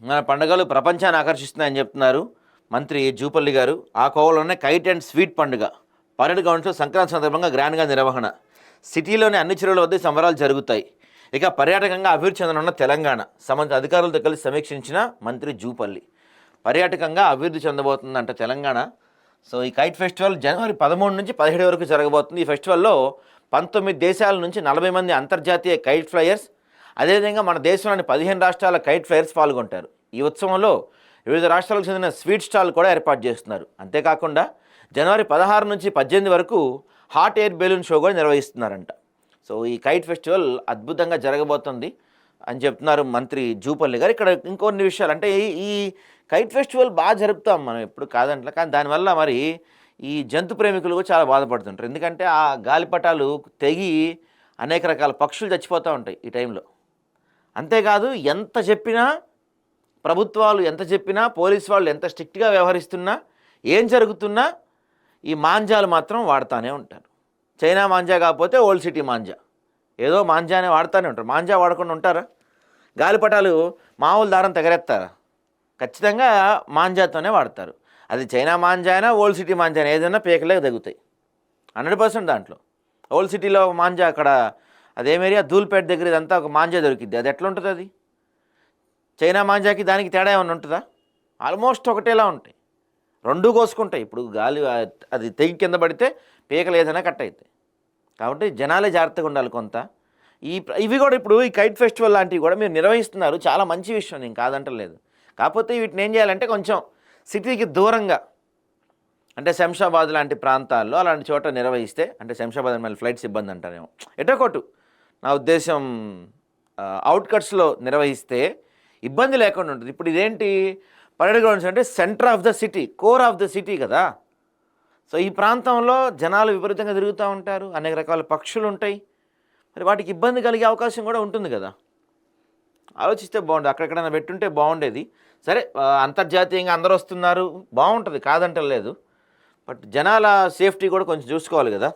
మన పండుగలు ప్రపంచాన్ని ఆకర్షిస్తున్నాయని చెప్తున్నారు మంత్రి జూపల్లి గారు. ఆ కోవలోనే కైట్ అండ్ స్వీట్ పండుగ పరేడ్ గ్రౌండ్స్లో సంక్రాంతి సందర్భంగా గ్రాండ్గా నిర్వహణ. సిటీలోని అన్ని చెరువుల వద్ద సంబరాలు జరుగుతాయి. ఇక పర్యాటకంగా అభివృద్ధి చెందనున్న తెలంగాణ సంబంధిత అధికారులతో కలిసి సమీక్షించిన మంత్రి జూపల్లి. పర్యాటకంగా అభివృద్ధి చెందబోతుందంట తెలంగాణ. సో ఈ కైట్ ఫెస్టివల్ జనవరి 13 నుంచి 17 వరకు జరగబోతుంది. ఈ ఫెస్టివల్లో 19 దేశాల నుంచి 40 మంది అంతర్జాతీయ కైట్ ఫ్లయర్స్, అదేవిధంగా మన దేశంలోని 15 రాష్ట్రాల కైట్ ఫ్లయర్స్ పాల్గొంటారు. ఈ ఉత్సవంలో వివిధ రాష్ట్రాలకు చెందిన స్వీట్ స్టాల్ కూడా ఏర్పాటు చేస్తున్నారు. అంతేకాకుండా జనవరి 16 నుంచి 18 వరకు హాట్ ఎయిర్ బెలూన్ షో కూడా నిర్వహిస్తున్నారంట. సో ఈ కైట్ ఫెస్టివల్ అద్భుతంగా జరగబోతుంది అని చెప్తున్నారు మంత్రి జూపల్లి గారు. ఇక్కడ ఇంకొన్ని విషయాలు అంటే ఈ కైట్ ఫెస్టివల్ బాగా జరుపుతాం మనం, ఎప్పుడు కాదంటే, కానీ దానివల్ల మరి ఈ జంతు ప్రేమికులు కూడా చాలా బాధపడుతుంటారు. ఎందుకంటే ఆ గాలిపటాలు తెగి అనేక రకాల పక్షులు చచ్చిపోతూ ఉంటాయి ఈ టైంలో. అంతేకాదు ఎంత చెప్పినా, ప్రభుత్వాలు ఎంత చెప్పినా, పోలీసు వాళ్ళు ఎంత స్ట్రిక్ట్గా వ్యవహరిస్తున్నా, ఏం జరుగుతున్నా ఈ మాంజాలు మాత్రం వాడుతూనే ఉంటారు. చైనా మాంజా కాకపోతే ఓల్డ్ సిటీ మాంజా, ఏదో మాంజానే వాడుతూనే ఉంటారు. మాంజా వాడకుండా ఉంటారా? గాలిపటాలు మామూలు దారం తెగరెత్తారా? ఖచ్చితంగా మాంజాతోనే వాడతారు. అది చైనా మాంజా అయినా ఓల్డ్ సిటీ మాంజా అయినా ఏదైనా పీకలేక తగ్గుతాయి 100% దాంట్లో. ఓల్డ్ సిటీలో మాంజా అక్కడ అదేమేరియా ధూల్పేట దగ్గర ఇదంతా ఒక మాంజా దొరికిద్ది. అది ఎట్లా ఉంటుంది? అది చైనా మాంజాకి దానికి తేడా ఏమైనా ఉంటుందా? ఆల్మోస్ట్ ఒకటేలా ఉంటాయి, రెండూ కోసుకుంటాయి. ఇప్పుడు గాలి అది తెగి కింద పడితే పీకలు ఏదైనా కట్ అవుతాయి. కాబట్టి జనాలే జాగ్రత్తగా ఉండాలి కొంత. ఇవి కూడా ఇప్పుడు ఈ కైట్ ఫెస్టివల్ లాంటివి కూడా మీరు నిర్వహిస్తున్నారు, చాలా మంచి విషయం, నేను కాదంటలేదు. కాకపోతే వీటిని ఏం చేయాలంటే కొంచెం సిటీకి దూరంగా, అంటే శంషాబాద్ లాంటి ప్రాంతాల్లో అలాంటి చోట నిర్వహిస్తే, అంటే శంషాబాద్ మళ్ళీ ఫ్లైట్స్ ఇబ్బంది అంటారేమో, ఎటో కొట్టు నా ఉద్దేశం అవుట్కట్స్లో నిర్వహిస్తే ఇబ్బంది లేకుండా ఉంటుంది. ఇప్పుడు ఇదేంటి పరేడ్ గ్రౌండ్స్ అంటే centre of the city, core of the city కదా. సో ఈ ప్రాంతంలో జనాలు విపరీతంగా తిరుగుతూ ఉంటారు, అనేక రకాల పక్షులు ఉంటాయి, మరి వాటికి ఇబ్బంది కలిగే అవకాశం కూడా ఉంటుంది కదా. ఆలోచిస్తే బాగుండేది, అక్కడెక్కడైనా పెట్టుంటే బాగుండేది. సరే అంతర్జాతీయంగా అందరూ వస్తున్నారు, బాగుంటుంది, కాదంటలేదు. బట్ జనాల సేఫ్టీ కూడా కొంచెం చూసుకోవాలి కదా.